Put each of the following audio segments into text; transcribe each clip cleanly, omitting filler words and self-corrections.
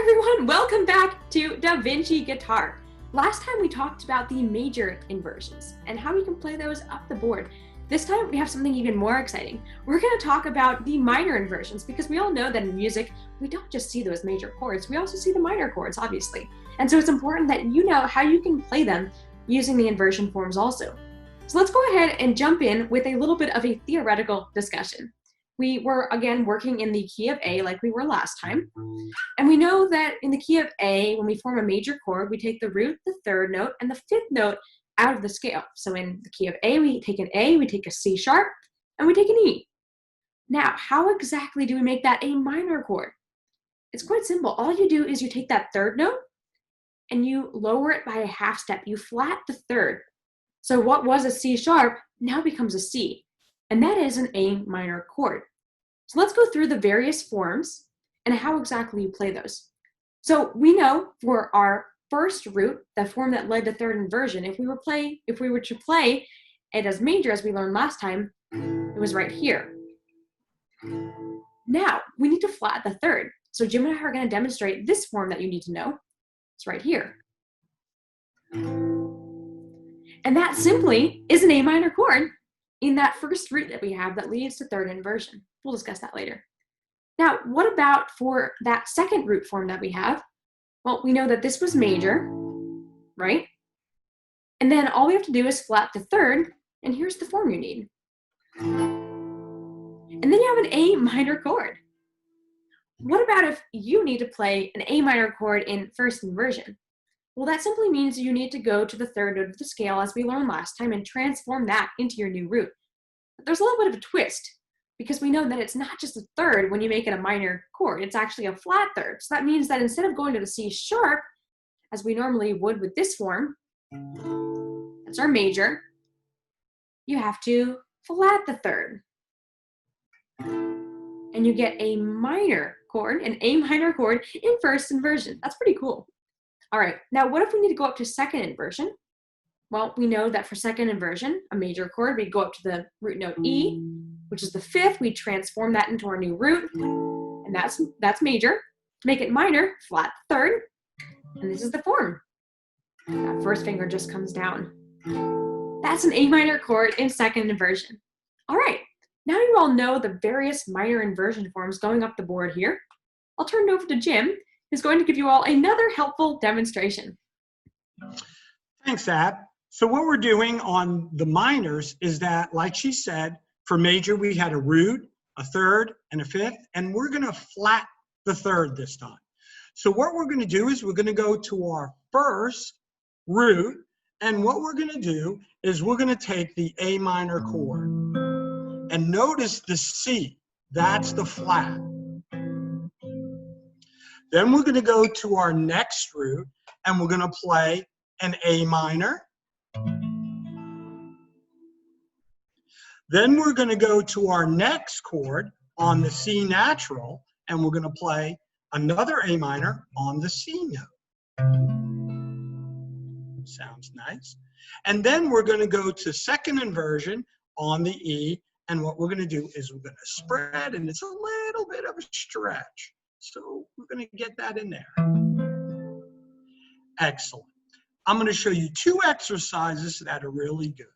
everyone, welcome back to DaVinci Guitar. Last time we talked about the major inversions and how we can play those up the board. This time we have something even more exciting. We're going to talk about the minor inversions because we all know that in music, we don't just see those major chords, we also see the minor chords, obviously. And so it's important that you know how you can play them using the inversion forms also. So let's go ahead and jump in with a little bit of a theoretical discussion. We were, again, working in the key of A like we were last time. And we know that in the key of A, when we form a major chord, we take the root, the third note, and the fifth note out of the scale. So in the key of A, we take an A, we take a C sharp, and we take an E. Now, how exactly do we make that a minor chord? It's quite simple. All you do is you take that third note and you lower it by a half step. You flat the third. So what was a C sharp now becomes a C. And that is an A minor chord. So let's go through the various forms and how exactly you play those. So we know for our first root, the form that led to third inversion, if we were to play it as major as we learned last time, it was right here. Now we need to flat the third. So Jim and I are going to demonstrate this form that you need to know. It's right here. And that simply is an A minor chord in that first root that we have that leads to third inversion. We'll discuss that later. Now, what about for that second root form that we have? Well, we know that this was major, right? And then all we have to do is flat the third, and here's the form you need. And then you have an A minor chord. What about if you need to play an A minor chord in first inversion? Well, that simply means you need to go to the third note of the scale as we learned last time and transform that into your new root. But there's a little bit of a twist because we know that it's not just a third when you make it a minor chord, it's actually a flat third. So that means that instead of going to the C sharp, as we normally would with this form, that's our major, you have to flat the third. And you get a minor chord, an A minor chord in first inversion. That's pretty cool. All right, now what if we need to go up to second inversion? Well, we know that for second inversion, a major chord, we go up to the root note E, which is the fifth. We transform that into our new root, and that's major. To make it minor, flat third, and this is the form. That first finger just comes down. That's an A minor chord in second inversion. All right, now you all know the various minor inversion forms going up the board here. I'll turn it over to Jim, who's going to give you all another helpful demonstration. Thanks, Ab. So what we're doing on the minors is that, like she said, for major we had a root, a third, and a fifth, and we're going to flat the third this time. So what we're going to do is we're going to go to our first root, and what we're going to do is we're going to take the A minor chord. And notice the C, that's the flat. Then we're going to go to our next root, and we're going to play an A minor. Then we're going to go to our next chord on the C natural, and we're going to play another A minor on the C note. Sounds nice. And then we're going to go to second inversion on the E, and what we're going to do is we're going to spread, and it's a little bit of a stretch. So we're going to get that in there. Excellent. I'm going to show you two exercises that are really good.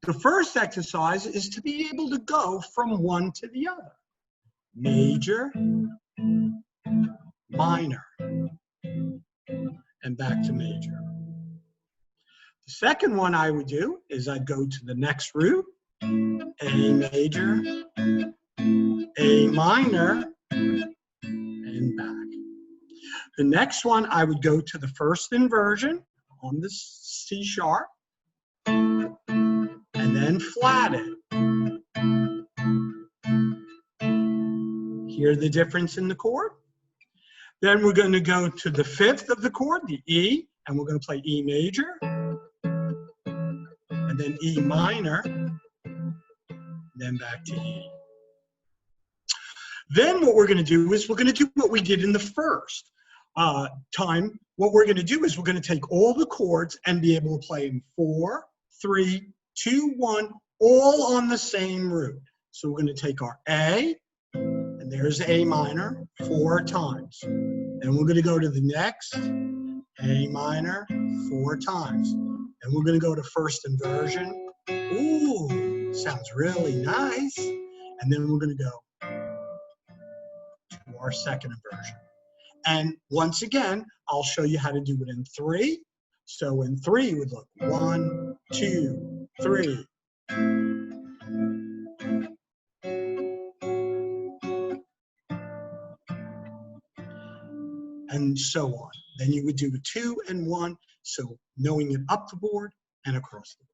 The first exercise is to be able to go from one to the other. Major, minor, and back to major. The second one I would do is I'd go to the next root, A major, A minor, and back. The next one, I would go to the first inversion on the C sharp, and then flat it. Hear the difference in the chord? Then we're going to go to the fifth of the chord, the E, and we're going to play E major, and then E minor, then back to E. Then what we're going to do is we're going to do what we did in the first time. What we're going to do is we're going to take all the chords and be able to play them 4, 3, 2, 1, all on the same root. So we're going to take our A, and there's A minor 4 times. Then we're going to go to the next A minor 4 times. And we're going to go to first inversion. Ooh, sounds really nice. And then we're going to go to our second inversion. And once again, I'll show you how to do it in 3. So in 3, you would look 1, 2, 3. And so on. Then you would do a 2 and 1, so knowing it up the board and across the board.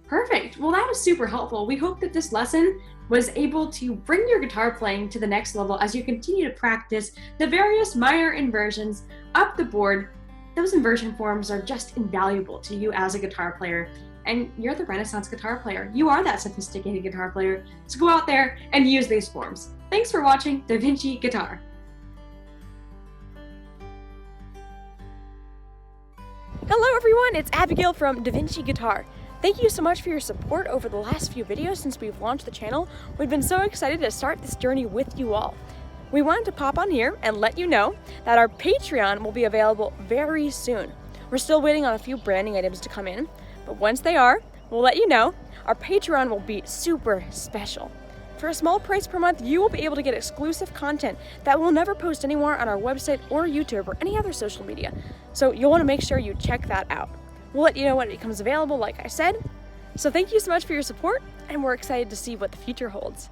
Perfect. Well, that was super helpful. We hope that this lesson was able to bring your guitar playing to the next level as you continue to practice the various minor inversions up the board. Those inversion forms are just invaluable to you as a guitar player. And you're the Renaissance guitar player. You are that sophisticated guitar player. So go out there and use these forms. Thanks for watching DaVinci Guitar. Hello everyone, it's Abigail from DaVinci Guitar. Thank you so much for your support over the last few videos since we've launched the channel. We've been so excited to start this journey with you all. We wanted to pop on here and let you know that our Patreon will be available very soon. We're still waiting on a few branding items to come in, but once they are, we'll let you know. Our Patreon will be super special. For a small price per month, you will be able to get exclusive content that we'll never post anywhere on our website or YouTube or any other social media. So you'll want to make sure you check that out. We'll let you know when it becomes available, like I said. So thank you so much for your support, and we're excited to see what the future holds.